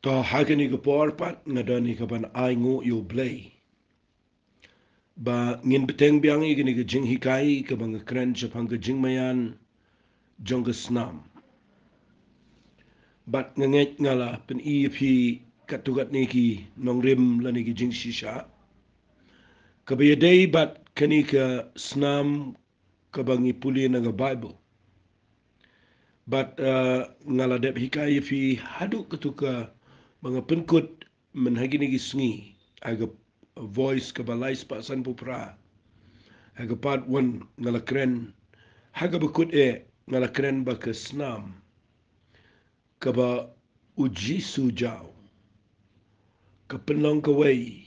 To hagani ka porpat ngadani ka ban ai ngo yo blay. Ba ngin beteng biang i gini ka jing hikai ka bang kren chapang ka Jingmaian Jong ka Snam. Bat nganget ngala pen pi katugat niki nong rim lani ki jing shisha. Kabayadei bat kani ka Snam ka bangi puli na ka Bible. But ngala dep hikai fi haduk ketuka mga penkut menhagini gisngi aga voice ka balai pasan pupra aga part 1 ngala kren haga bekut ngala kren ba ke Snam ka ba uji sujau ka penong ka wei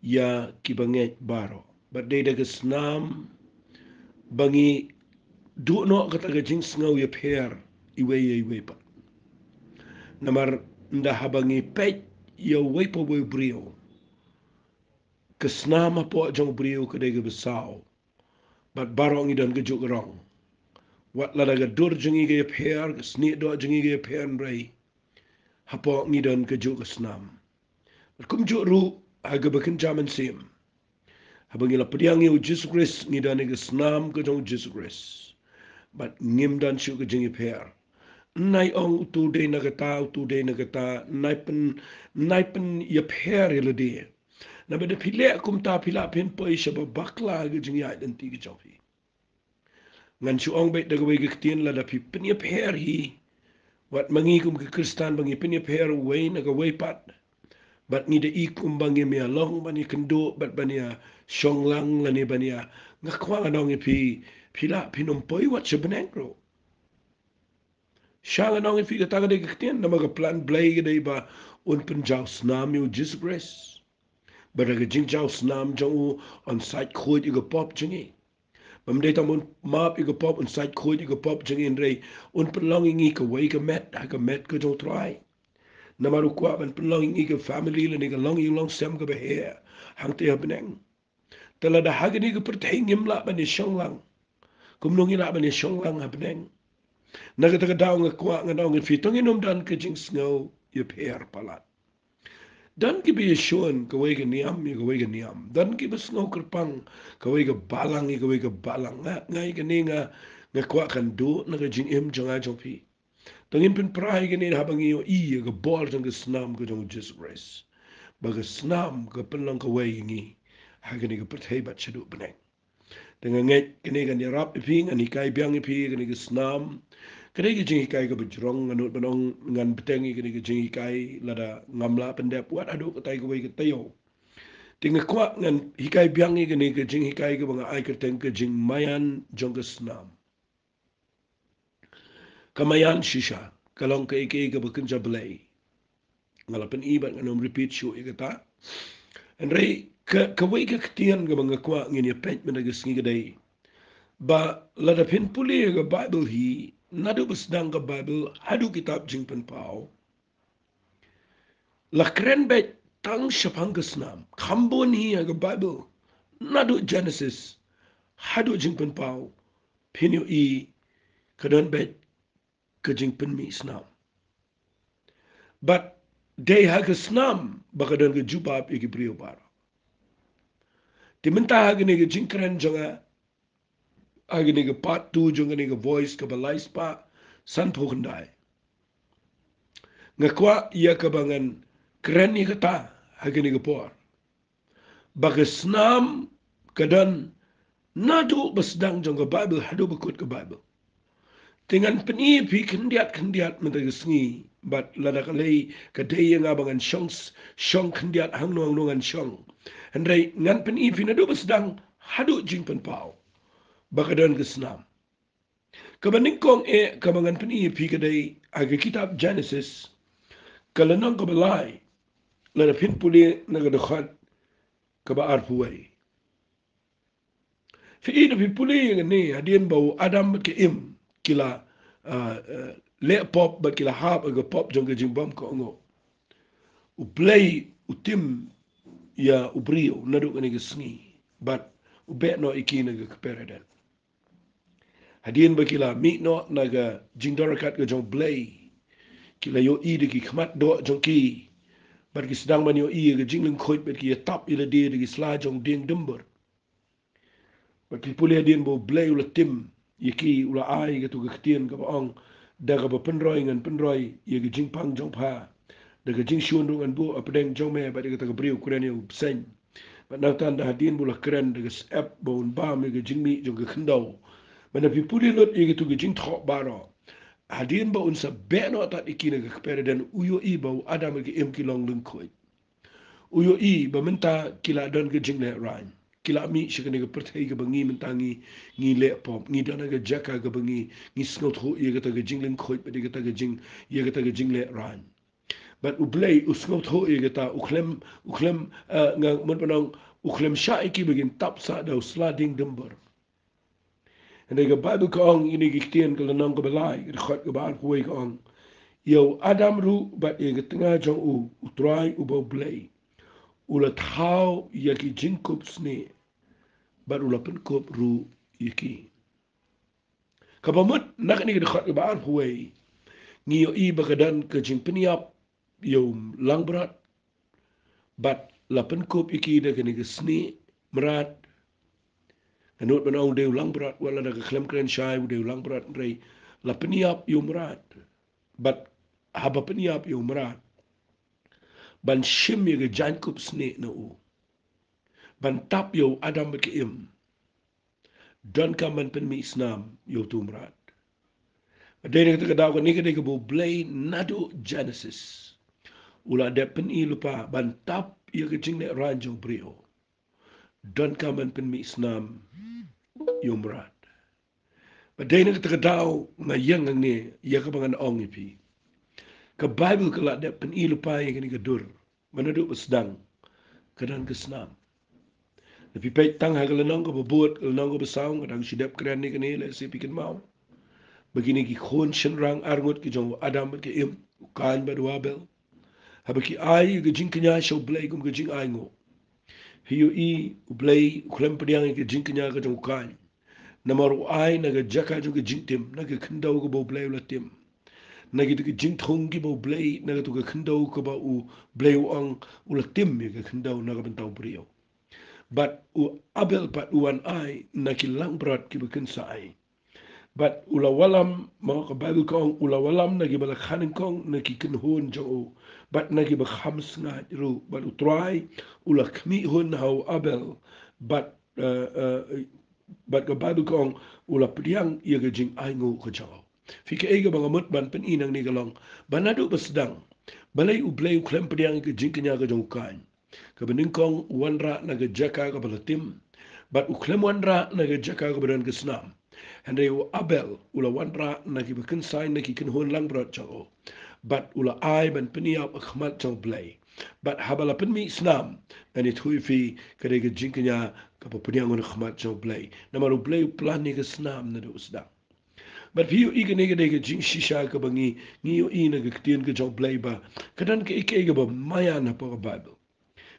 ya kibanget baro but de daga Snam bangi du no kata ga jing ngau ya per iwe pa namar nda habangi pet ya wei po wei brio ke Snam po jong brio ka de ga besau but barong idan ga juk rong wat la daga dur jengi ga per sni do jengi ga per rei hapo ngidan ka juk Snam kum juk ru aga bakin jaman sim habangi la pediang yu Jesus Christ ngidan ga Snam ka jong Jesus Christ but ngim dan shu ka jengi per nai ong tu de nagata tu de nagata nai pen ya per ile de na bede pile kum ta pila pen poi shaba bakla ga jengi identity ga jofi ngan su ong bet daga wege ktien la da pi penya per hi wat mangi kum ke kristan bangi penya per wei naga wei pat bat ni de ikum bangi me long bani kendo bat bani a shonglang la ni bani a ngakwa nong pi pila pinom poi wat sebenengro shanga nong pi ka taga de ktien na maga plan blay ga de ba un penjau Snam yu Jesus Christ but aga jingjau Snam jong on site khoi ga pop jingi Bam de tamun map iga pop and side khoi iga pop jeng in rei un penlonging i ka wei ka met ka jong try namaru kwa ban penlonging i ka family le ni ka long yung long sem ka behe hang te habneng tala da hagani ka perteng im la ban ni shong lang kum nong ila ban ni shong lang habneng naga taga daw nga kwa nga daw nga fitong inom dan ka jing snow ye per palat dan ki bi shon ka wei ka niam ka wei ka niam dan ki bas ngau kerpang ka wei ka balang ka wei ka balang ngai ka ni nga kwa kan do na ka jing em jong a jong pi tongin pen prai ka ni habang iyo i ka bol jong ka Snam ka jong Jesus Christ ba ka Snam ka penlang ka wei ngi ha ka ni ka perthai bat chadu beneng dengan ngai ka ni ka ni rap pi ngani kai biang pi ka ni ka Snam Kadai ke jingi kai ke bejrong nganut benong ngan betengi ke jingi kai lada ngamla pendep buat adu ke tai ke wei ke tayo. Tinga kwa ngan hikai biangi ke jingi kai ke banga ai ke teng ke Jingmaian Jong ke Snam. Kamayan shisha kalong ke ike ke bekenja belai. Ngalapan ibat nganom repeat show ike ta. And rei ke wei ke ketian ke banga kwa ngini pet menaga singi kedai. Ba lada pin puli ke Bible hi nadu besdang ke Bible hadu kitab jingpen pau la kren bet tang shapang ke Snam kambon hi ke Bible nadu Genesis hadu jingpen pau pinu i kadon bet ke jingpen mi Snam but they ha ke Snam bakadon ke jubab i ke brio bar timenta ha ke jingkren jonga agini ke part 2 jonga ni ke voice ke balais pa san pokendai ngakwa ia kabangan keren ni kata agini ke por baga Snam kadan nadu besdang jonga Bible hadu bekut ke Bible dengan peni pi kendiat mentagesngi bat lada kalai kadai yang abangan shong kendiat hang nuangan shong hendrai ngan peni pi nadu besdang hadu jingpen pau bakadan ke Snam kabanding kong kabangan peni pi kadai aga kitab Genesis kalanang kabalai lada pin puli nagadakhat kabaar puwai fi ida fi puli ni hadien bau Adam ke im kila le pop ba kila hap aga pop jong jingbam ko ngo u play u tim ya u brio nadu ni gesngi but u bet no ikina ga kaperadan hadien ba kila mi no naga jingdorakat ga jong play kila yo I de ki khmat do jong ki bar ki sedang man yo I ke jing leng khoit bet ki tap ila de ki sla jong ding dumber bar ki pule din bo blay ula tim yiki ula ai ke tu ke tien ka ong da ka penroi ngan penroi ye ke jing pang jong pha da ke jing shun ngan bo apdeng jong me ba de ka briu kuren yo sen ba na tan da hadin bula kren de ke app bo un ba me ke jing mi jong ke khendau ba na pi pule lot ye ke tu ke jing tho ba ro hadin ba un sa be no ta ikine ke pere den uyo I ba adam ke em ki long leng khoi uyo I ba menta kila don ke jing le rain kila mi shikane ke perthai ke bangi mentangi ngi le pop ngi dana ke jaka ke bangi ngi snot ho ye ke ta ke jing leng khoi ba de ke ta ke jing ye ke ta ke jing le rain but ublay usnot ho ye ke ta uklem nga mon panong uklem sha iki begin tap sa da sliding dumber en de bible ko ong ini ki tien ke lanang ko belai ke khot ke bar ko ke ong yo adam ru ba ye ke tanga jong u utrai u bo blay ula thao ye ki jinkup sne ba ula pen kop ru yiki kabamut nak ni ke khot ke bar ko ngi yo I bagadan ke jing peniap yo langbrat bat lapen kop iki de ke ni ke sni merat kanut banong de langbrat wala da ke klem kren shai de langbrat rei la peniap yo merat bat haba peniap yo merat ban shim ye ke jankup sne na u ban tap yo adam ke im don kaman pen mi snam yo tu merat de ne ke daw ni ke de ke bo blay nado genesis ula de pen I lupa ban tap ye ke jingne ranjo brio don kaman pen mi snam yo merat ba de ne ke daw na yang ne ye ke bangan ong ipi ke bible ke la de pen I lupa ye ke ni ke dur manadu besdang kedan ke snam tapi pe tang ha ke lenong ko bobot ke lenong ko besaung kadang sidap kran ni ke ni le si pikin mau begini ki khon shen rang arngot ki jong adam ke im kan ba wabel habaki ai ke jing kenya show blay kum ke jing ai ngo hiu I blay klem pediang ke jing kenya ke jong kan namaru ai na ke jaka jong ke jing tim na ke khendau ko bo blay la tim na ke jing thong ki bo blay na ke tu ke khendau ko ba u blay u ang u la tim ke khendau na ke bentau brio but u abel pat uan ai na ki lang brat ki bekin sai but ula walam mga ka Bible kong ula walam na ki bala khanin kong na ki kinhon jo but na ki bakhams nga ru but utrai ula kmi hun how abel but but ka Bible kong ula priang ia ke jing ai ngo ka jo fika ega banga mut ban pen inang ni galong banadu basdang balai u blay u klem priang ke jing kenya ka jong kan ka bening kong wanra na ga jaka ka balatim but u klem wanra na ga jaka ka badan ke snam Henry Abel ula wanra na ki bekin sai na ki kin hon lang brat chao but ula ai ban peniap akhmat chao blay but habala pen mi snam and it hui fi kare ke jinknya ka pa peniang on akhmat chao blay na maru blay plan ni ke snam na do usda but piu ige nege de ke jing shisha ka bangi ni yo ina ke tien ke chao blay ba kadan ke ike ba maya na pa Bible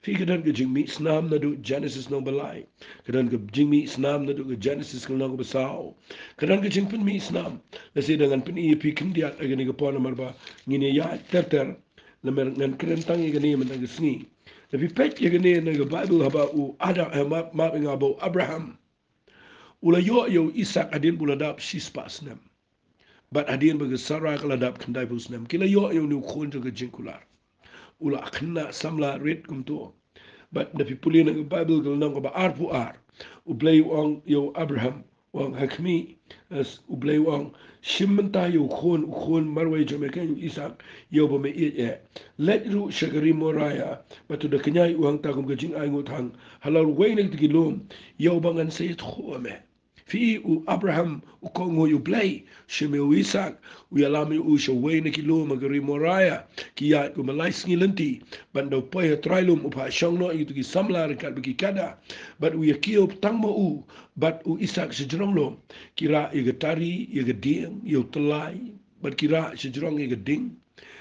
Fi kadan ke jing mi snam na do Genesis no balai. Kadan ke jing mi snam na do ke Genesis kal no basao. Kadan ke jing pen mi snam. Lasi dengan pen i pi kindiat agani ke pona marba ngini ya ter na mer ngan kren tang i gani men ke sni. Tapi pek ye gani na ke Bible haba u ada ma nga bo Abraham. Ula yo Isaac adin buladap shispa snam. But adin baga Sarah kaladap kandai bu snam. Kila yo ni khon ke jing kular. Ula akhna samla red kum to. But the people in the Bible go nang ba ar pu ar. Ublay wang yo Abraham wang hakmi as ublay wang shimenta yo khon marway Jamaica yo Isaac yo ba me e. Let ru shagari moraya but to the kanyai wang ta kum gajing ay ngutang halal way nag tigilom yo bangan sayit khome. Fi u Abraham u kongo yu play shime u Isaac u yalami u shaway na kilo magari moraya ki ya ku malay ngilenti bando poy trailum u pa shong no itu ki samlar kat bagi kada but u yakio tang mo u but u Isaac sejrong lo kira igatari igading yu telai but kira sejrong igading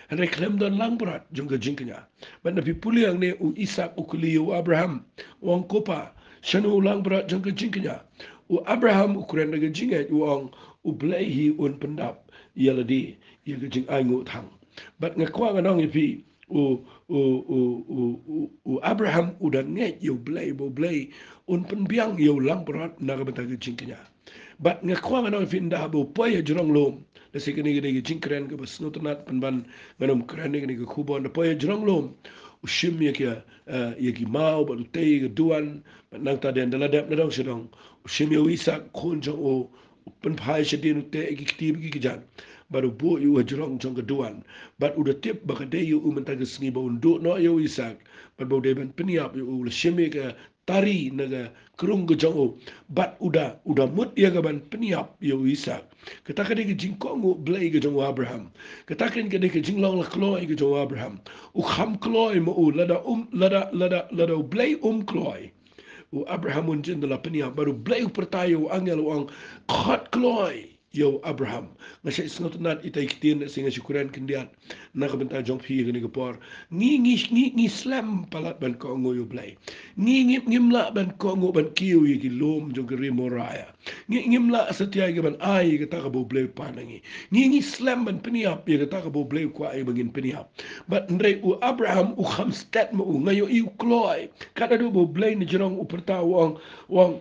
and I claim don lang berat jungga jingkanya but napi puli yang ne u Isaac u kuliu Abraham wang kopa shanu lang berat jungga jingkanya u Abraham ukuran naga jingat uang u belai hi un pendap ia ladi ia ke jing ai ngut hang But ngakwa nganong ipi u Abraham udah nget yo blay bo blay un penbiang yo lang berat naga betag jingknya. But ngakwa nganong ipi nda bo poya jurong lom. Dasi kini kini jingkren ke bas notenat penban nganom kren kini ke kubon da poya jurong lom. Ushim ya kia ya ki mau ba utei ke duan nang ta den daladap na dong sedong. Ushim ya wisak kon jong o penpai sedin utei ki kitib ki kijan. Baru bu yu jurong jong keduan. But udah tip baka de yu mentang sengi ba unduk no yu isak. But bau de ban peniap yu ula sheme ke tari naga kerung ke jong o. But udah mut ya ke ban peniap yu isak. Katakan ke jingkong u blay ke jong Abraham. Katakan ke jinglong la kloy ke jong Abraham. U kham kloy mo u lada blay kloy. U Abraham un jindala peniap baru blay pertayo angel uang khat kloy. Yo Abraham ngasya isngot nat ita ikitin singa syukuran kendiat nak bentar jong pi gani gepor ngi slam palat ban ko ngo yo blai ngi ngimla ban ko ngo ban kiu yi lom jong geri moraya ngimla setia ge ban ai ge ta bo blai panangi ngi slam ban peniap ye ge ta bo blai ko ai bangin peniap but ndre u Abraham u kham stat mo ngayo i kloi kada do bo blai ni jong u perta wang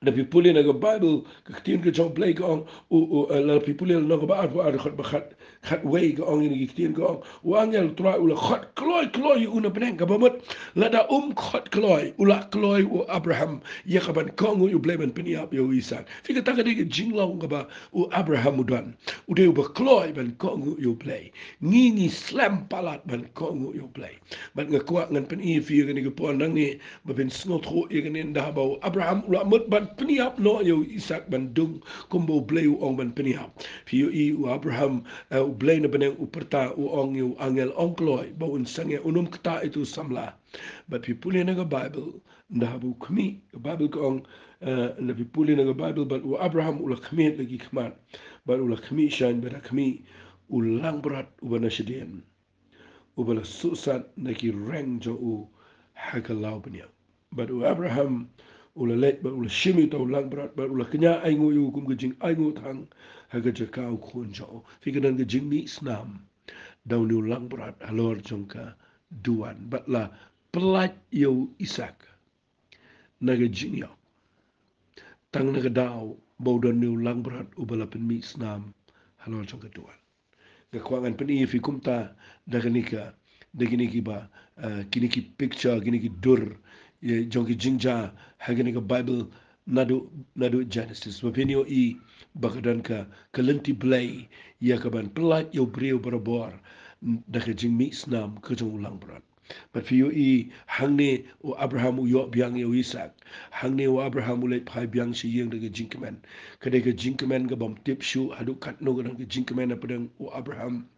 the people in the Bible ktiin ke jong play gong la people in the Bible ar khat way gong in ktiin gong wangel try ula khat kloy una beneng ka bamut la da khat kloy ula kloy u Abraham ye ka ban kong u blame ban peniap yo Isaac fika ta ka de jinglong ka ba u Abraham udan u de ba kloy ban kong u play ngi slam palat ban kong u play ban nga kwa ngan pen i fi ga ni ko pon nang ni ba ben snot ho ye ga ni nda ba Abraham ula mut ban peniap no yo Isaac bandung kumbo bleu ong ban peniap fiu i u Abraham u bleu na beneng u perta u ong yu angel ongkloi ba un sange unum kta itu samla but people in the Bible nda bu kmi Bible ko ong na people in the Bible but u Abraham ula kmi lagi kmat but ula kmi shine but kmi ulang berat u bana sedien u bala susat na ki reng jo u hakalau benya but u Abraham ula let ba ula shimi tau lang berat ba ula kenya ai ngu yu kum gejing ai ngu thang ha ga jakau khun jo fikiran gejing ni snam dau ni lang berat halor jongka duan ba la pelat yo Isak na gejing yo tang na dau bau don ni lang berat ubala pen mi snam halor jongka duan ga kwangan pen i fi kumta daga nika ba kini ki picture kini ki dur ye jongi jingja hagani ka Bible nadu Genesis wapinio i bakadan ka kalenti blay ya kaban pelat yo breu barabor daka jingmi snam ka jong ulang berat but fiyo i hangne o Abraham u yo biang yo Isaac hangne o Abraham u let pai biang si yeng daga jingkemen kada ka jingkemen ka bam tip shu hadu kat no ka jingkemen na padang o Abraham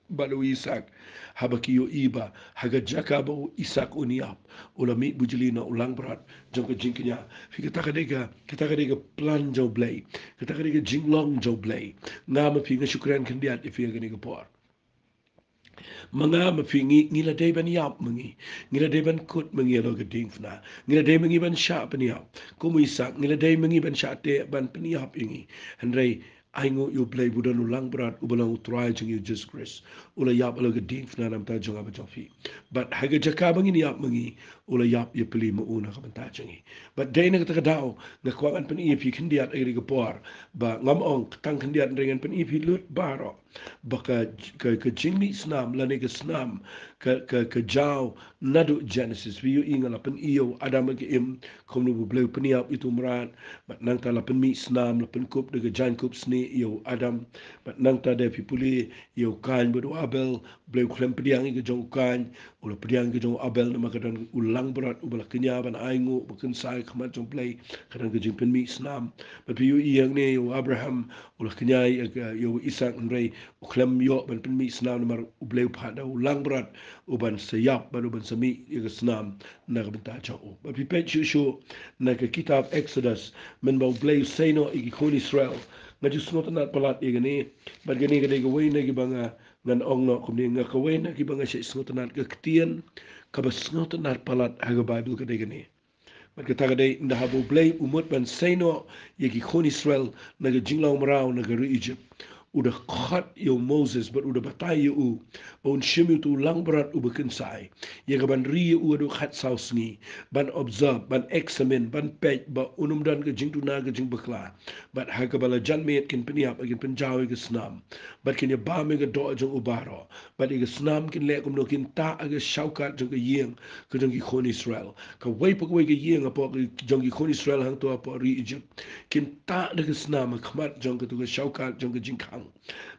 balu Isaac habaki yo iba haga jaka ba Isaac uniap ulami bujulina ulang berat jong jingknya fi kita kadega plan jo blay kita kadega jinglong jo blay ngama fi ngasukran kandiat ifi ngani por mga mafingi ngila day ban yap mangi ngila day ban kut mangi lo gading fna ngila day mangi ban sha ban yap kumu Isaac ngila day mangi ban sha te ban pan yap ingi handrai aingo you play budan ulang berat ubalang utrai jeng you Jesus Christ ula yap alo gading fna nam ta jong aba jofi but haga jaka bangi yap mangi ula yap ye peli mo una ka banta jengi but day na kata daw na kwangan pan ipi kandiat ay ga por ba ngamong tang kandiat ringen pan ipi lut baro baka ka jingni snam lani ka snam ka jaw nadu Genesis vi inga la pen iyo Adam ke im kom nu bleu peniap itu merat but nang ta la pen mi snam la pen kup de jan kup sni iyo Adam but nang ta de pipuli iyo kan bodo Abel bleu klem pediang ke jong kan ula pediang ke jong Abel na makadan ulang berat ubala kenya ban aingu bukan sai khamat jong play kadang ke jing pen mi snam but piu iyang ne yo Abraham ula kenya yo Isaac nrei uklem yo ban pen mi snam mar ubleu pada ulang berat uban sayap ban uban sami ya snam na ka benta chao but pi pet shu na ka kitab Exodus men ba ubleu seno igi kon Israel nga just not na palat igani but gani ka de gawin na gibanga ngan ong no kumni nga kawin na gibanga sa snot na ka ktien ka ba snot na palat haga Bible ka de gani but kata ka de nda habu blay umut ban seno igi kon Israel na ga jinglaw maraw na ga Egypt udah khat yo Moses but udah batai yo on shimi tu lang berat u bekensai ya kaban ri u adu khat saus ni ban observe ban examine ban pej ba unum dan ke jing tu na ke jing bekla but ha kabala janmet kin peniap agin penjaw ke Snam but kin ya ba me ke do jong ubaro but ke Snam kin le kum no kin ta age shaukat jong ke yeng ke jong ki khon Israel ka wei pak wei ke yeng apa jong ki khon Israel hang to apa ri Egypt kin ta de ke Snam khmat jong ke tu ke shaukat jong ke jing khang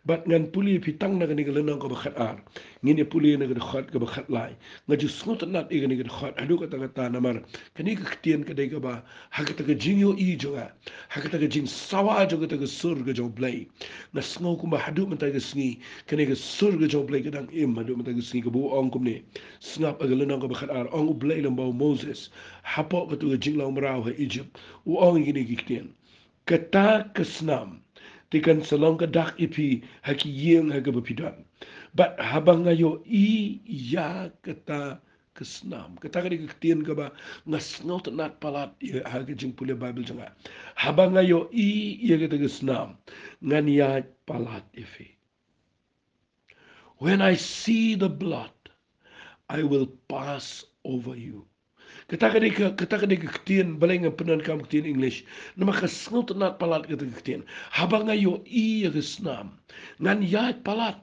bat ngan puli pitang na gani galenang ko bakhat ar ngini puli na gani khat ko bakhat lai ngaju snot nat e gani gani khat adu kata kata namar kani ka ktien ka dei ka ba hakata ka jingyo i jonga hakata ka jing sawa jonga ta ka sur ga jong blai na sngo ku ba hadu mata ka sngi kani ka sur ga jong blai ka dang im hadu mata ka sngi ka bu ong kum ne snap aga lenang ko bakhat ar ong blai lam ba Moses hapo ka tu jing lang marau ha Egypt u ong ngini ki ktien kata ka Snam tikan salong ka dak ipi haki yeng haga bapidan but habang ngayo I ya kata ke Snam kata ka dikatien ka ba ngasngaw nat palat haga jing pula Bible janga habang ngayo I ya kata ke Snam ngan ya palat ifi when I see the blood I will pass over you. Kata ka ktien balay nga penan kam ktien English na makasngot nat palat kata ktien habang ngayo I ke Snam ngan yat palat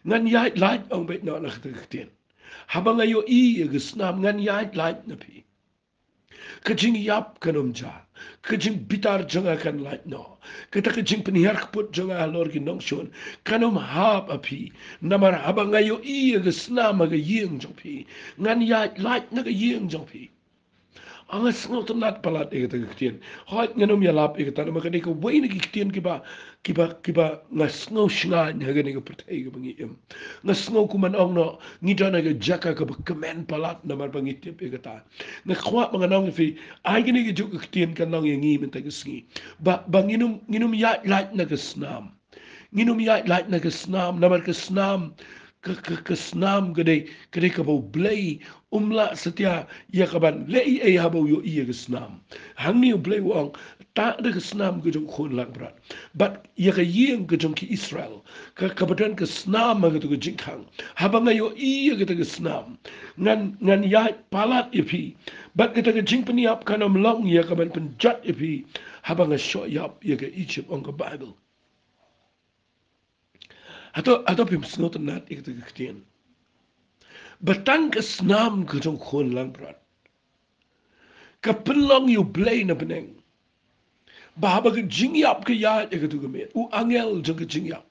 ngan yat light ang bet na kata ktien habang ngayo I ke Snam ngan yat light na pi kajing yap kanom ja kajing bitar janga kan light no kata kajing penihar keput janga halor ki nong shon kanom hap api namar habang ngayo I ke Snam aga yeng jong pi ngan yat light na ga yeng jong pi angas ngau tenat palat e kata ktien hot nganom ya lap e kata maka de ko wei ni ktien kiba ngas ngau shngan ha gani ko pertai ko bangi em ngas ngau ku man ong no ngidana ga jaka ka kemen palat namar bangi tip e kata na khwa mga nong fi ai gani ga juk ktien kan nong yang ngi men ta gisngi ba nginum ya light na ga Snam nginum ya light na ga Snam namar ka Snam ke Snam gede ka bau blai umla setia ya kaban lei e habau yo iya ke Snam hangi blai wang ta de ke Snam ke jong khon lang brat but ya ka yeng ke jong ki Israel ka badan ke Snam ke tu ke jingkang habang yo iya ke Snam ngan ya palat ipi but ke ke jing peniap kanam long ya kaban penjat ipi habang sho yap ya ke Egypt on ke Bible atau pimsnot nat ikut kektian. Batang ke Snam ke jong khon lang berat. Kapelong yu blay na beneng. Bahaba ke jingyap ke ya ikut kemet. U angel jong ke jingyap.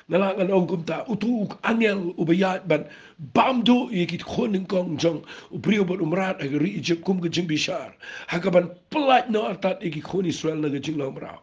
Ngalangan ong kumta utu angel ubayat ban bamdo ikit khon kong jong ubrio bot umrat ag ri Egypt kum ke jing bishar. Hakaban pelat no artat ikit khon Israel na ke jing lang merau.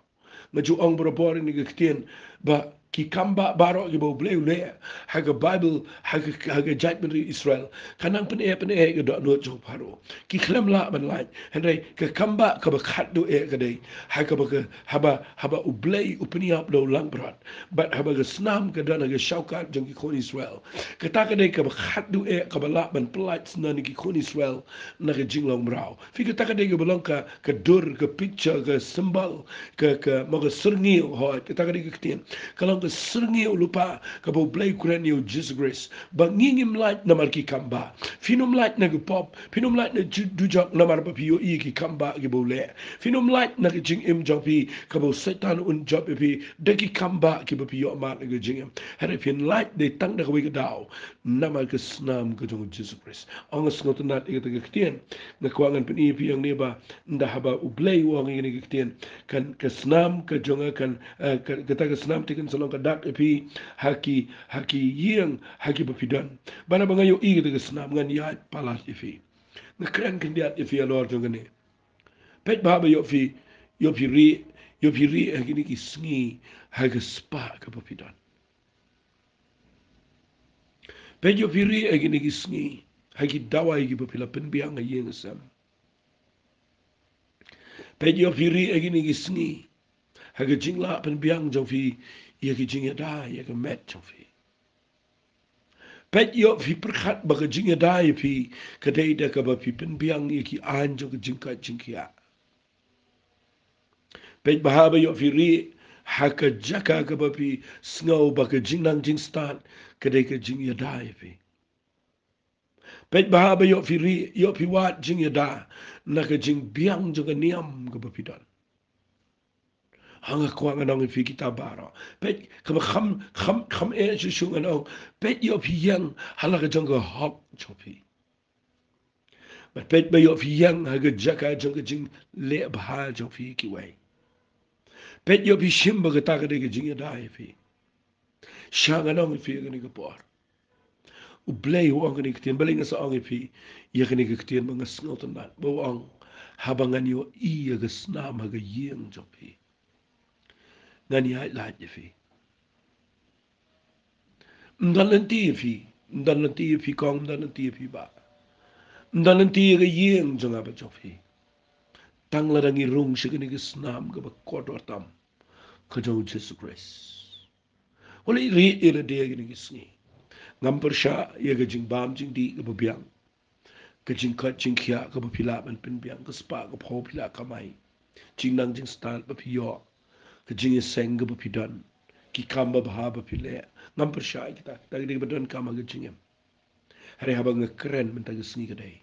Ngaju ong berabor ni ke kektian ba ki kamba baro ki bo bleu le haga Bible haga judgment Israel kanang pen e do no jo paro ki klem la ban lai hendai ka kamba ka ba khat do e ka dei haga ba haba u blei u peni up do lang brat but haba ga Snam ka dana ga shaukat jong ki kon Israel ka ta ka dei ka ba khat do e ka ba la ban plat sna ni ki kon Israel na ga jinglong brau fi ka ta ka dei ga balong ka dur ka picture ka symbol ka mo ga serngil ho ka ta ka dei ka tien kalau ke serngil lupa ke bau blai kuran you Jesus grace bangingim light namar ki kamba finum light na ke pop finum light na dujak namar pa pio I ki kamba ke bau le finum light na ke jing im jopi ke bau setan un job pi de ki kamba ke bau pio ma ke jing im hari fin light de tang na ke dau namar ke Snam ke jong Jesus grace angas ngot nat ke ke tien na kwangan pen pi yang ne ba nda haba u blai wang ke tien kan ke Snam ke jonga kan kata ke Snam tikan salong kadak epi haki yeng haki bapidan bana bangayo I ke Snam ngan ya palas ifi ngakran kendiat ifi alor jongane pet baba yo fi ri haki ni ki sngi haki spa ke bapidan pet yo fi ri haki ni ki sngi haki dawai ki bapila penbiang yeng sam pet yo fi ri haki ni ki sngi haki jingla penbiang jong fi ia ki jing da ia ki met jong fi pet yo fi perkhat ba ki jing da ia fi kadai da ka ba fi penbiang ia ki an jong ki jingka jingkia pet bahaba yo fi ri haka jaka ka bapi sngau baka jingnang jing stan kadai ka jing ya dai fi pet bahaba yo fi ri yo fi wat jing ya da na ka jing biang jo ka niam ka bapi dan hanga kwa nganong fi kita bara pet kama kham e ju shu nganong pet yo fi yang hala ka jong ka hok chopi but pet ba yo fi yang ha ka jaka jong ka jing le bha jo fi ki wai pet yo fi shimba ka ta ka de ka jing ya dai fi shanga nong fi ka ni ka por u blay u ang nik tien baling sa ang fi ya ka ni ka tien mga snot na bo ang habangan yo I ga snam ha ga yeng jo fi ngani hai la je fi ndan lan ti fi kong ndan lan ti fi ba ndan lan ti ga yeng jo nga ba jo fi tang la dangi rung shi ka ni ka snam ga ba kodor tam ka jo Jesus Christ wala ri ila de ga ni sngi ngam per sha ye ga jing bam jing di ga ba biang ka jing ka jing khia ka ba phila ban pin biang ka spa ka pho phila ka mai jing nang jing stal ba phi yo ka jing seng ga ba phi dan ki kam ba ha ba phi le ngam per sha kita ta ga ba dan ka ma ga jing em hare ha ba nga kren men ta ga sngi ga dai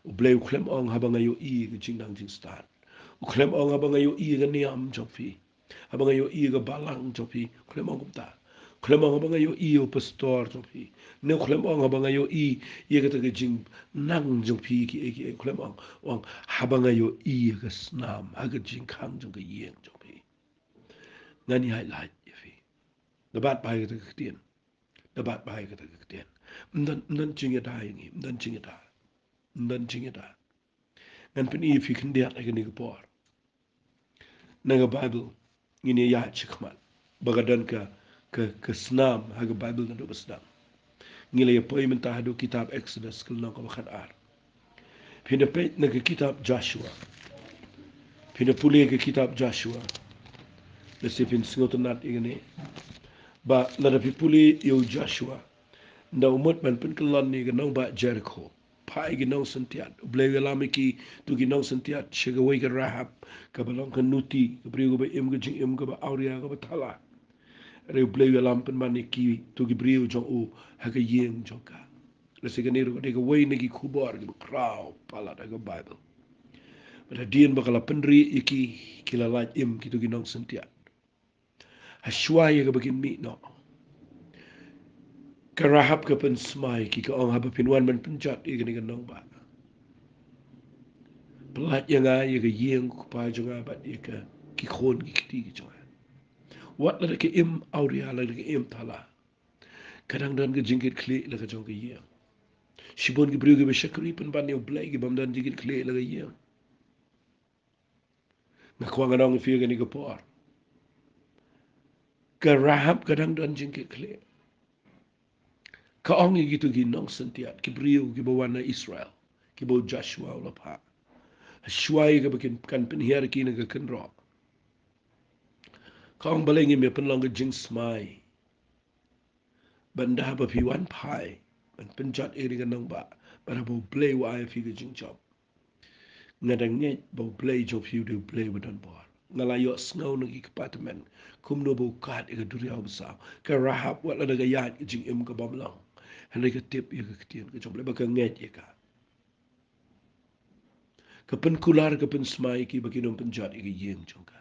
u ble u klem ong ha ba nga yo I ga jing nang jing stal u klem ong ha ba nga yo I ga niam jong phi ha ba nga yo I ga balang jong phi klem ong ta klem ong ha ba nga yo I o pastor jong phi ne klem ong ha ba nga yo I ye ga ta ga jing nang jong phi ki klem ong ha ba nga yo I ga snam ha ga jing khang jong ga yeng jong phi ngani hai lai ye phi da bat bai ga ta ga tien da bat bai ga ta ga tien ndan jing ya dai ngi ndan jing ya da ndan jing ya da ngan pin I phi kin dia ga ni ga por na ga bible ngini ya chikmat bagadan ka snam ha ga bible na do basdam ngile ya poi menta hadu kitab Exodus kul na ko bakhat ar pina pe na ke kitab Joshua pina puli ke kitab Joshua na sipin singot nat ingene ba na da puli yo Joshua nda umot man pin kelon ni ganong ba Jericho pai ginong sentiat ble galami ki tu ginong sentiat shega wei ka Rahab ka balong ka nuti ka priyo ba im ga jing im ga ba auria ga ba thala re ble galam pin man ki tu gi priyo jong u ha ka yeng jong ka la se ganero de ga wei ne ki kubor gi kraw pala da ga Bible but dien ba kala penri iki kila laj im ki tu ginong sentiat ha shwa ye ga bagin mi no Karahap ka pen smai ki ka ong haba pinwan man penjat i gani ganong ba. Pelat yang ay ka yeng ku pa jonga ba i ka ki khon ki kiti ki jonga. Wat la ka im auria la ka im thala. Kadang dan ka jingkit kli la ka jonga yeng. Shibon ki briu ki ba shakri pen ban yo blai ki bam dan jingkit kli la ka yeng. Na kwa ganong fi gani ka por. Karahap kadang dan jingkit kli. Ka ong i gitu ginong sentiat ki briu ki ba wana Israel. Ki ba Joshua ula pa. Shwai ka bakin kan penhiar ki na ka kenro. Kong balengi me penlong ka jing smai. Banda ba fi wan pai. Ban penjat eri ka nang ba. Bara bo play wa ai fi ka jing job. Ngadang nget bo play job fi de play wa dan bor. Ngala yo snow na ki apartment. Kum no bo kat ka duri au sa. Ka rahap wa la ka yat ka jing im ka bam long. Hanai ka tip ya ka ketien ka job le ba ka nget ya ka. Kapan kular kapan smai ki bakinom penjat ki yeng jongka.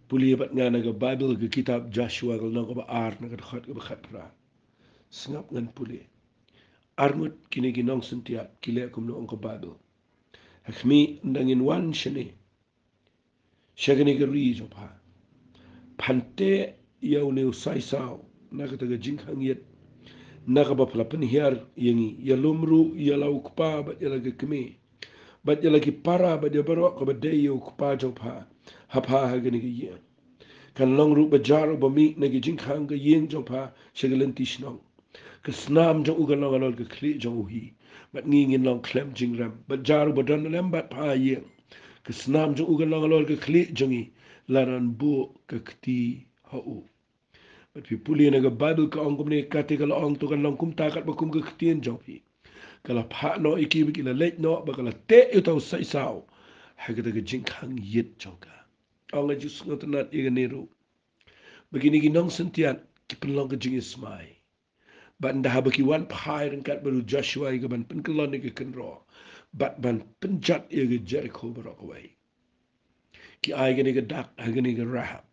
Puli bat nga naga Bible ke kitab Joshua kal nang ba ar naga khat ka bakhat pra. Singap ngan puli. Armut kini ginong sentiat kile kum no ko Bible. Hakmi ndangin wan shene. Shagani ka ri jopa. Phante yaw ne usai saw naga taga jinkhang yet naga ba palapan hiar yengi yalumru yalau kpa ba yalaga kemi. Bat yala ki para ba dia baro ko ba deyo ku pa jong pa ha pa ha gani ki yen kan long ru ba jaro ba mi na ki jing khang ga yen jong pa shegalen ti shnong ka snam jong u ga long alol ka kli jong u hi bat ngi ngin long klem jing ram ba jaro ba don lem bat pa yen ka snam jong u ga long alol ka kli jong i laran bu ka kti ha u bat pi puli na ga bible ka ong kumne ka te ka long to kan long kum ta kat ba kum ka ktien jong pi kala pha no iki bi kila lech no ba kala te yu tau sai sao ha ka ta jing khang yit chong ka Ang ajus ngotenat iganiru. Begini ginong sentiat kipenlong ke jingis mai. Ban dah baki wan pai kat baru Joshua ke ban penkelon ke kenro. Ban penjat ke Jericho berok away. Ki ai gani ke dak gani ke rahab.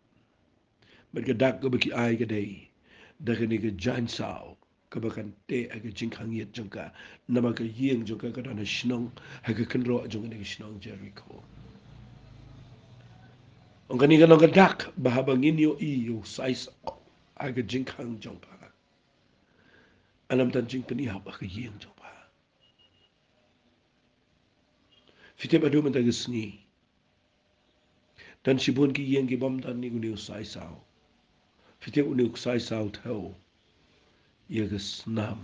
Ban ke dak ke baki ai ke dei. Dak gani ke jan sao. Kebakan te ke jingkang yet jengka. Nama ke yeng jengka ke dana shnong ke kenro jengka ke shnong Jericho. Ang gani ke nong ke dak bahabangin yo iyo sais ke jingkang jengpa. Alam tan jing penihap ke yeng jengpa. Fitip adu mentagesni. Dan sibun ki yeng ki bom dan ni guni usai sao. Fitip uni usai sao tau. Ia ke Snam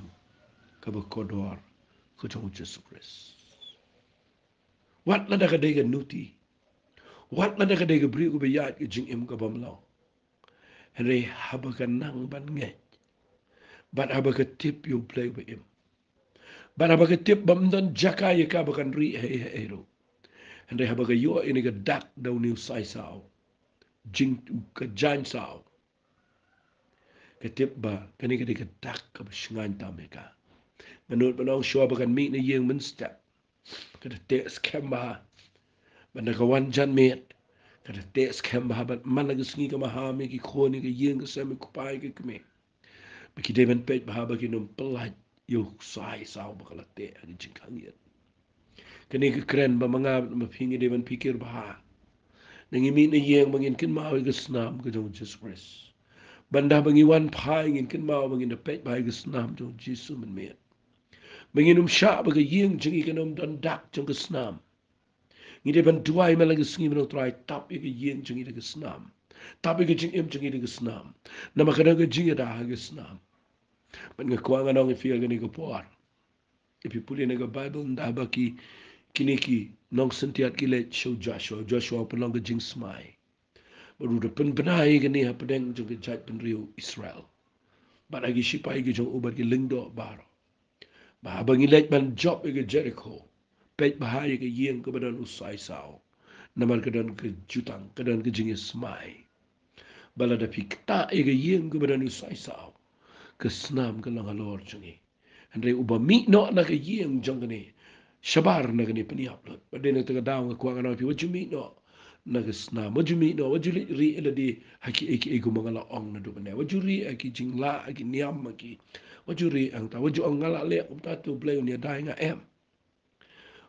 ke berkodor ke Jong Jesus Christ. Wat lada ka dega nuti. Wat lada ka dega beri ku beyat ke jing im ke bom lau. Henry haba ka nang ban nget. Bat haba ka tip you play with him. Bat haba ka tip bom dan jaka ye ka bakan ri he ro. Henry haba ka yo ini ka dak dau ni usai sao. Jing ke jan sao. Ketip ba kani kadi kedak ke bersengan tameka. Menurut penong syua bakan mi ni yang menstep. Kada tek scam ba. Banda kawan jan met. Kada tek scam ba bat man lagi sengi ke maha mi ki khoni ke yang ke sami kupai ke keme. Baki devan pej ba baki num pelat yo sai sao bakala tek agi jingkang yet. Kani ke keren ba mangab ma pingi devan pikir ba. Nangi mi ni yang mangin kin mawi ke Snam ke Jong Jesus Christ. Banda bangiwan pai ngin kin mau bangin da pet bai gas nam jong Jesu men met. Bangin sya baga yeng jeng ikan dan dak jong gas nam. Ngide ban duai melang gas ngi menong try tap ika yeng jeng ida gas nam. Tap ika jeng im jeng ida gas nam. Nama kadang ka jeng ida gas nam. Ban ngakuangan ang ifia gani ka puar. Ipi puli na ka Bible nda baki kiniki nong sentiat kilet show Joshua. Joshua penong ka jeng smai. Baru da pen benai gani ha pedeng jong ka jat pen riu Israel. But agi sipai gi jong ubat gi lingdo baro. Ba bangi lek ban job gi Jericho. Pej bahaya gi yeng ke badan usai sao. Namar ke dan ke jutang ke dan ke jingis mai. Bala da pikta gi yeng ke badan usai sao. Ke Snam ke lang halor jongi. Andre uba mi no na ke yeng jong ni. Shabar na gani peniap lot. Badene tengah daw ke kuangan api what you mean no. Naga Snam what you mean no what you ri ila di haki eki egu mangala ong na do bane what you ri aki jingla aki niam aki what you ri ang ta what you ong ngala le um ta tu play unia dai nga em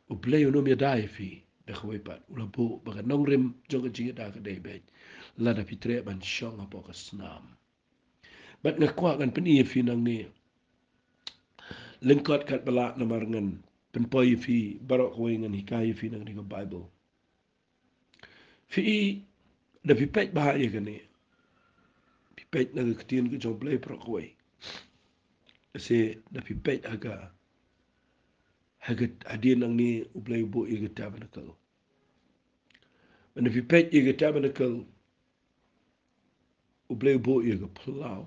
u play unu mi dai fi da khoi pat ula bo baga nong rim jonga jinga da ka dai be la da fitre ban shong apo ka Snam bat nga kwa kan peni fi nang ni lengkot kat bala na marangan penpoi fi barok ko ngan hikai fi nang ni ko Bible fi da pipet bahaya kani pipet na ketien ke jong play pro koi se da pipet aga hagat adien nang ni uplay bo i tabernacle when the pipet i tabernacle uplay bo i plau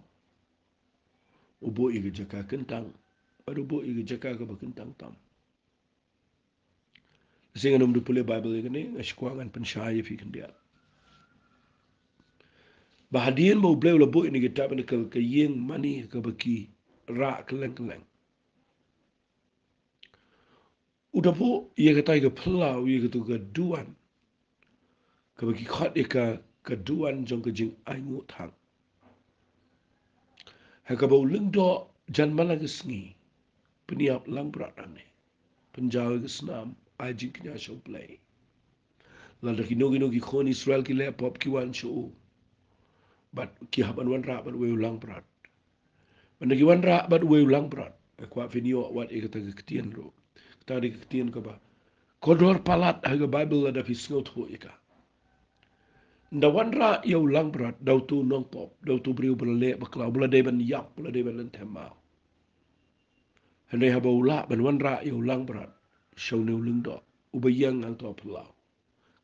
ubo i jaka kentang baru bo i jaka ka kentang tam singa num du pule bible ni ashkwangan pensyai fi kendia bahadien mo uplay lo bo i ni tabernacle ke yeng mani ka baki ra keleng udah po ia kata ke pelau ia kata ke duan ke bagi khat ika ke duan jong ke jing ai ngu thang ha ka bau leng do jan malang ke sngi peniap lang berat ane penjaga ke Snam ai jing knya show play la da kino ki khon Israel ki le pop ki wan show bat ki haban wan ra bat we lang berat ban ki wan ra bat we lang berat kwa finio wat ika ta ke tien ro ta di ke tien ka ba kodor palat ha ke Bible la da fi sngot ho ika nda wanra yau lang berat dau tu nong pop dau tu briu berle baklau bula deban yak bula deban lentemau henai haba ula ban wanra yau lang berat show ne uling do ubayang ang to pelau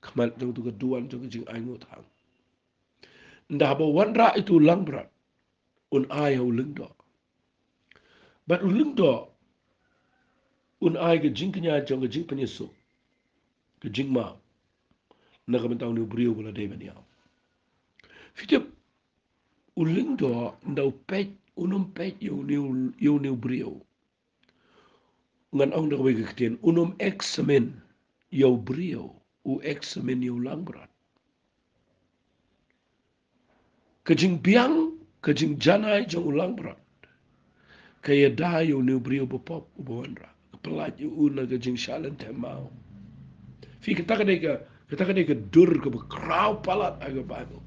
kamat dau tu keduan tu kejing ai ngut hang nda haba wanra itu lang berat un ai uling do bat uling do un ai ke jing kenya jong ke jing penyesu ke jing ma nakamantang ni brio bula day baniya. Fitip uling do ndau pet unum pet yo ni brio. Ngan ang nakaway kaktiyan unum examen yo brio u examen yo langbrat. Kajing biang kajing janay jang ulang berat. Kaya dayo ni brio bopop ubawanra. Pelat yu una kajing shalan temau. Fi kita ka dur ka kraw palat aga Bible.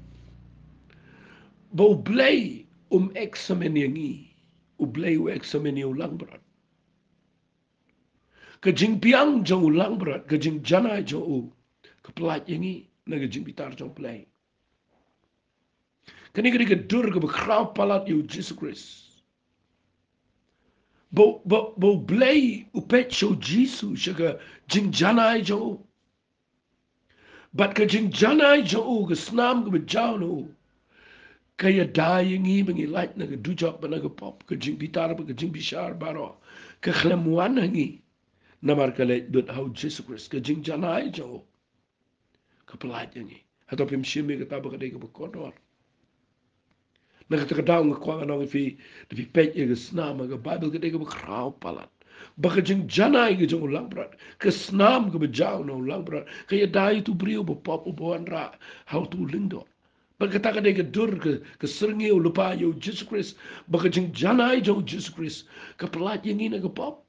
Bau blay examen yangi. Blay examen yu ulang berat. Kajing biang jang ulang berat. Kajing janay jang kepelat yangi na kajing bitar jang play. Kani ka dur ka kraw palat yu Jesus Christ. Bo blay upet show Jesus shaga jing janai jo. But ka jing janai jo ka snam ka bajao no. Kaya dying ibang light na ka dujak ba na ka pop ka jing bitar ba ka jing bishar baro. Ka khlemuan hangi. Namar ka let dut how Jesus Christ ka jing janai jo. Ka pelat yangi. Hato pim shimi ka taba ka day ka bakodor. Nagkatagadaw nga kwa nga nang fi pet yung snam nga Bible ka ka makraw palat. Baka jing janay ka jing ulang brat. Ka snam ka bajaw na ulang brat. Kaya dahi tu brio ba pop ubuan ra. How tu lindo. Baka taka ka dur ka seringi o lupa yung Jesus Christ. Baka jing janay yung Jesus Christ. Ka palat yung ina ka pop.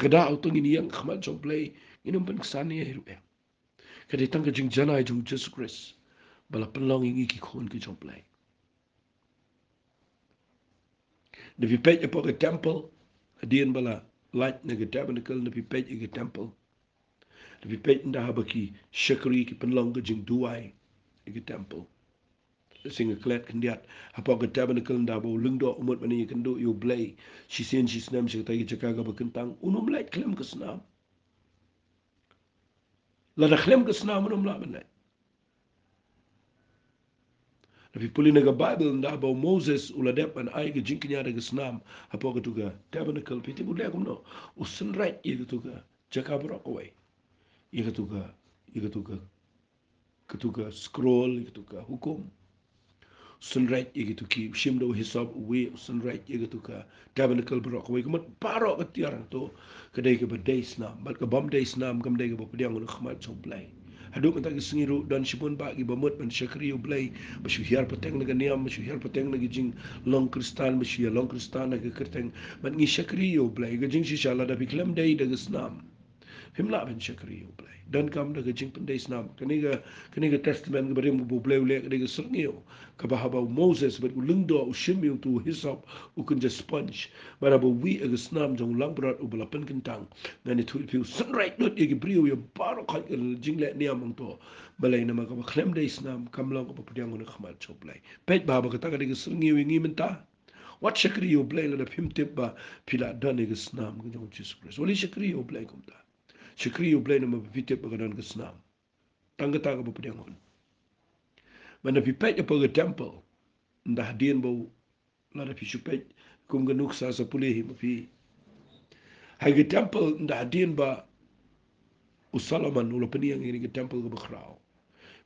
Takadaw tu nginiyang kamat yung play. Inumpan kasani ya hiruya. Kaya tang ka jing janay yung Jesus Christ. Bala penlong ingi ki khon ki chong play. Na vi pet po ka temple, adian bala light na ka tabernacle na vi pet ka temple. Na vi pet nda haba ki shakri ki penlong ka jing duai ka temple. Singa klet kandiat hapo ka tabernacle nda bo lungdo umot mani kendo yo blay. Si snam si kata ki chakaga ba kentang unum light klem ka snam. Lada klem ka snam unum la banay. Nabi puli naga Bible nda ba Moses uladep an ay ga jinkinya daga snam hapo ga tuga tabernacle piti bule akum no usun right ye ga tuga jaka brok away ye ga tuga scroll ye ga tuga hukum usun right ye ga tuki shimdo hisab we usun right ye ga tuga tabernacle brok away kumat paro ga tiarang to kadai ga badai snam bal ka bam dai snam kam dai ga ba pediang no khmat so play haduk entah kesengiru dan sipun ba gi bamut man syakri ublay masyuhar pateng na ganiam masyuhar pateng na gijing long kristal masyuhar long kristal na kerteng man ngi syakri ublay gijing sisala da biklam dai da snam himla ben syakri ublay dan kam da gijing pendai snam kaniga testament ga barim bu blay ule ga serngiu ka bahaba Moses bet ulungdo ushimi tu hisab ukun just sponge bara bu wi ga snam jong langbrat ubalapan kentang ngani tu piu sunright not ye brio ye baro khat jingle ni amang to balay na mga klem day snam kamlang ko papudyang ko khmal choplay pet baba ka taga ga serngiu ngi menta what shakri yo blay la phim tip ba pila dan ga snam ga jong Jesus Christ wali shakri yo blay kumta shakri yo blay na mabitip ba dan ga snam tangga taga papudyang ko mana pipet ya pa temple ndah dien bau la da pipet kum ganuk sa pulih mapi hai ga temple ndah dien ba usalaman ula peniang ini ga temple ga bakrao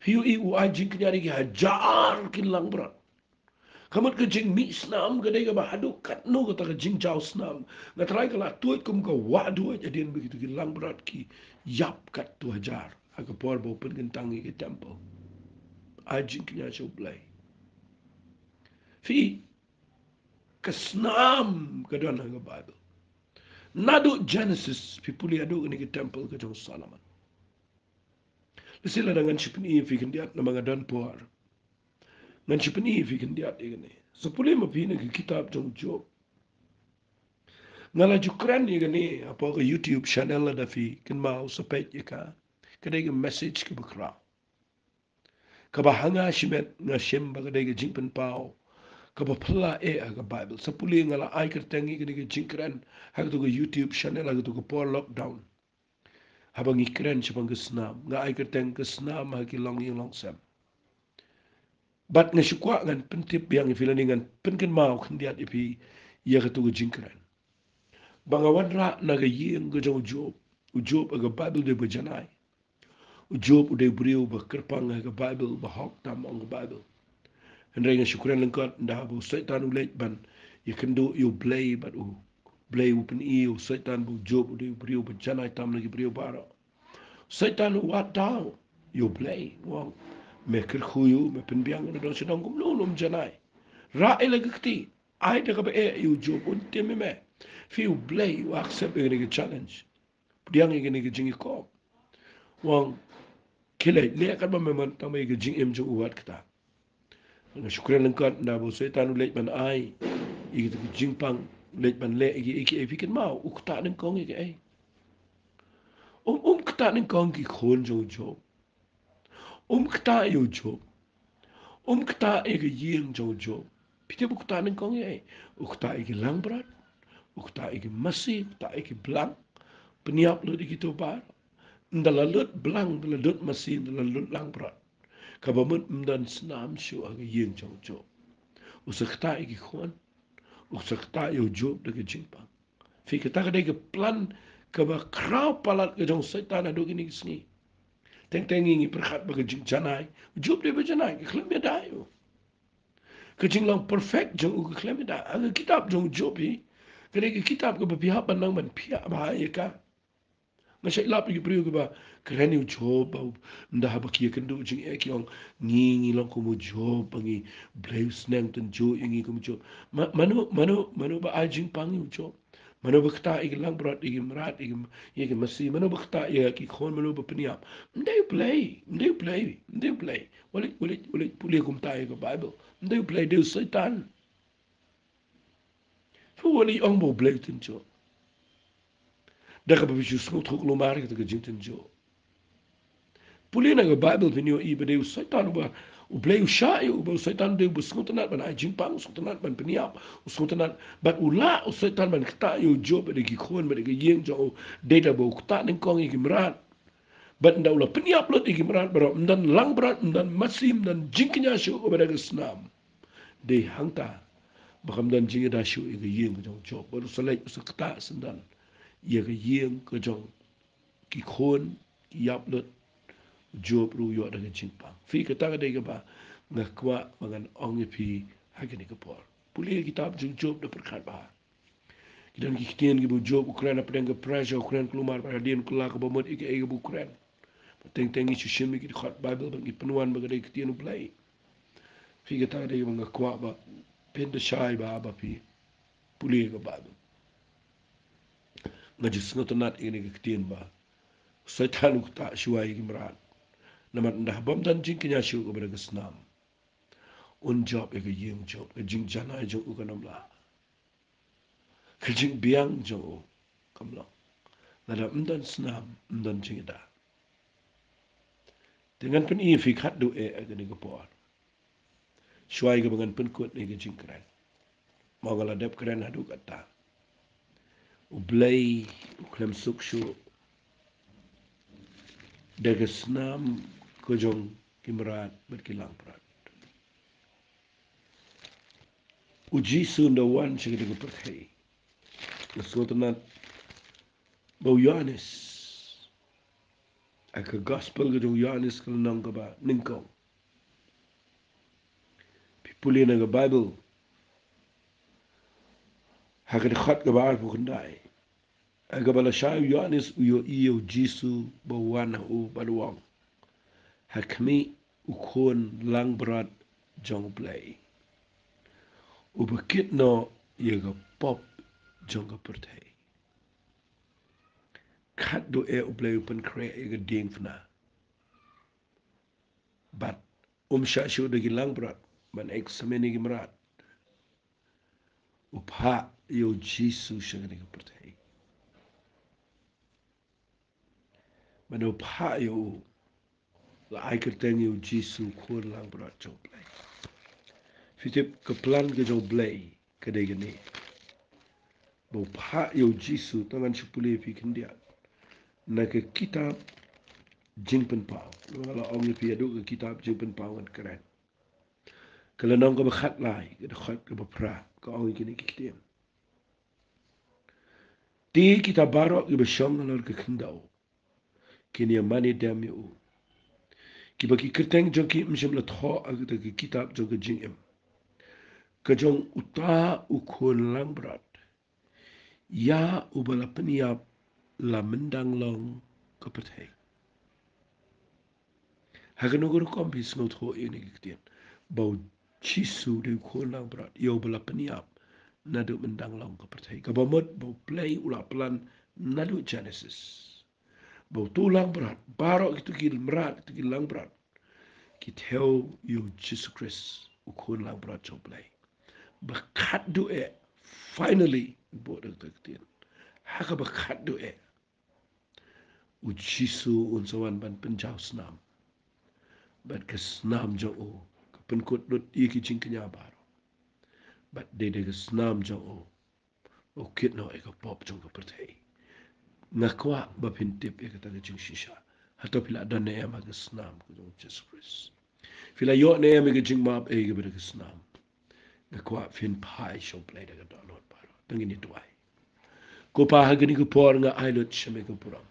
hiu i u ajing kenyari ga hajar kin lang berat kamat ke jing mi snam ga dai ga bahadu kat no ga ta jing jauh snam ga trai ga la tuit kum ga wadu aja dien begitu kin lang berat ki yap kat tu hajar aga por bau pen gentang ga temple ajing kenyari so play fi kesnam kadang nga Bible. Nado Genesis pipuli ado ni ke temple ke jong Solomon. Sila dengan sipni fi kendiat na mga dan puar. Ngan sipni fi kendiat igani. So puli mapina ke kitab jong Job. Ngala jukran igani apa ke YouTube channel ada fi ken mau sapet ka. Kadai ke message ke bakra. Kabahanga shimet nga shem bagadai ke jingpen pau. Kapapala aga Bible. Sa puli ngala ay kertengi kini ke jingkran. Haga to YouTube channel haga to por lockdown. Habang ikren siya pang kesnam. Nga ay kerteng kesnam haki long yung long sam. Bat nga syukwa ngan pentip yang ifilani ngan penken mau kendiat ipi iya ka to jingkran. Bangawan ra naga ying ka jong Job. Job aga Bible de bajanay. Job udah beriu berkerpang ke Bible, bahok tamang ke Bible. Hendai dengan syukuran lengkap, dah bu setan ulet ban, ya kendo you blay bat blay upen iu setan bu Job udah beriu berjanai tam lagi beriu barak. Setan wat down, you blay, wang, me kerkuyu, me penbiang na dong sedang kumlulum janai. Rai lagi keti, ai dah kabe you Job unti me, fiu blay, you accept ini challenge. Diang ini jingi kom, wang, kilai, lihat kan memang tamai jing jung uat kita. Syukuran lengkap dah bu setan ulet ban ai, itu jingpang ulet ban le iki fikir mau, ukta nengkong iki ai. Kata nengkong ki khon jong Job. Kata yo Job. Kata ege yeng jong Job. Pite bu kata nengkong ai. Kata ege lang berat. Kata ege masih, kata ege belang. Peniap lut iki to bar. Ndala lut belang, ndala lut masih, ndala lut lang berat. Kabamut mdan Snam syu ege yeng jong Job. Kata ege khon. Kata yo Job dege jingpang. Fikir tak ada plan kaba krau palat ke jong setan adu gini sini. Teng ingi perkhat baga jing janai. Job dia berjanai ke klem dai. Ke jing lang perfect jong ke klem dai. Aga kitab jong Job hi. Kene ke kitab ke pihak pandang ban pihak bahaya ka. Ngasai lap pergi priu ke ba kerani Job bau ndah ba kia kendu jing ek yang ngi lang ko mo Job pangi bleu snang ten Job ingi ko mo Job. Manu ba ajing pangi Job. Mano bakta igi lang berat igi merat igi masih mano bakta ya ki khon mano bapniap ndai play wali puli kum ta igi Bible ndai play de setan fu wali ong bo play tin jo daga bisu smut khok lo mar ke jing tin jo puli na igi Bible vinyo i bade setan ba u play u sha u bo setan de bu smut na ban ajing pang smut na ban pniap smut na bat ula u setan ban kta yu Job de ki khon ba de yeng jo data bo kta ning kong igi merat bat nda ula pniap lot igi merat baro ndan lang berat ndan masim dan jingknya shu ba de Snam de hangta bakam dan jinga da shu igi yeng jo Job baru selai u kta sendan ye ge yeng ke jong ki khon ki yap lot Job ru yo da jingpang fi kata ka de ba ngakwa mangan ong pi hagini ka por puli kitab jung Job da perkhat ba kidan ki kitien ki bu Job Ukraine pedang ka pressure Ukraine kelumar pada dien kula ka bomot ike ike bu Ukraine teng teng isu shimi ki khat Bible bagi penuan bagi de kitien uplai fi kata ka de ngakwa ba pen da shai ba pi puli ka Bible ngajis ngotonat ini ka kitien ba setan ukta shuai ki merat namat ndah bom dan jing kenya shu ko ber Snam un job e yeng job e jing jana jo u kanam la ke jing biang jo kam la nada mdan Snam mdan jing da dengan pen i fi khat du e ga ni ko por shwai ga bangan pen kot ni ga jing kran ma gala dep kran hadu kata u blai u klem suk shu daga Snam ko jong kimrat berkilang prat uji sunda wan sing de perthei sotnat bau Yohanes aka gospel ga Yohanes kal nang ka ba ningko pipuli na ga Bible haka de khat ga ba bu kandai aga bala shay Yohanes uyo iyo jisu bau wana u balwang hakmi ukon lang brat jong play ubakit no yega pop jong ka perthei khat do e uplay upan kre yega ding fna but sha shu de lang brat man ek sameni gi mrat upha yo jisu shagni ka perthei man upha yo la ai kerteng yo jisu khon lang brat jong play fitip ke plan ke jong play ke de gani bo pha yo jisu tangan chupule fi kindia na ke kitab jingpen pau wala ong fi adu ke kitab jingpen pau kan keren kalau nong ko bakhat lai ke khat ke bapra ko ong kini kitem ti kitab barok ke besyong ngalor ke kendau kini mani dam yo Ki bagi kerteng jong ki msem la tho agak ki kitab jong ke jing em. Ke jong uta ukun lang berat. Ya ubala peniap la mendang long ke perthai. Hagan ugur kompis ngot ho ini kitian. Bau chisu de ukun lang berat. Ya ubala peniap nadu mendang long ke perthai. Kabamot bau play ula pelan nadu Genesis. Bau tulang berat. Barok itu ki merat itu ki lang berat. Ki theo yu Jesus Christ ukun lang berat coblay. Bakat doe finally buat kitian. Haka bakat doe. Ujisu unsawan ban penjau Snam. Bat ke Snam jong o. Ke penkut dut iki jing kenya baro. Bat dede ke Snam jong o. O kit no eka pop jong ke perthai. Ngakwa ba pintip eka taga jing shisha. Hato pila dan ne ama ke Snam ke jong Jesus Christ. Fila yo ne ama ke jing maap eka bada ke Snam. Ngakwa fin pai show play daga download baro. Tengin itu ai. Ko pa hagani ko por nga ailot shame ko puram.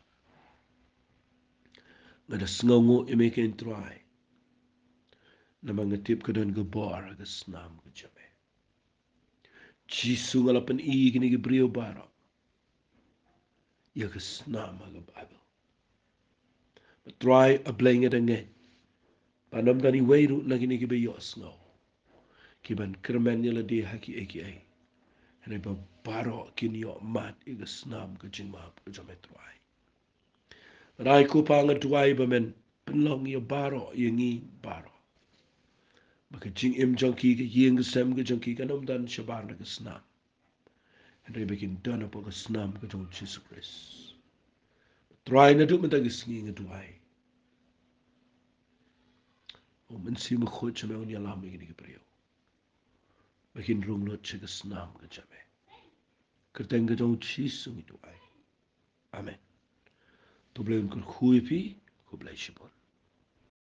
Ngada sngongo imeken try. Na mga tip ka doon gabar aga Snam ka jame. Jisu ngalapan gini gibriyo bara. Ya ka Snam aga Bible. Try a blaying at ngay. Panam dani wayro na gini gibriyo asngaw. Kiban kerman nila di haki eki ay. Hanay ba baro kinyo mat iga Snam ka jingmab ka jame try. Rai ko pa nga try ba men penlong ya baro yangi baro. Maka jing im jongki ke yeng sem ke jongki kanom dan shabar na ke Snam. Henry bikin dana po ke Snam ke jong Jesus Christ. Try na duk menta gisngi nga duai. O mensi mo khot chame on yalam begini ke priyo. Bikin rung lot che ke Snam ke chame. Kerteng ke jong Jesus ngi duai. Amen. Tu blay un kur khui pi, ku blay shibon.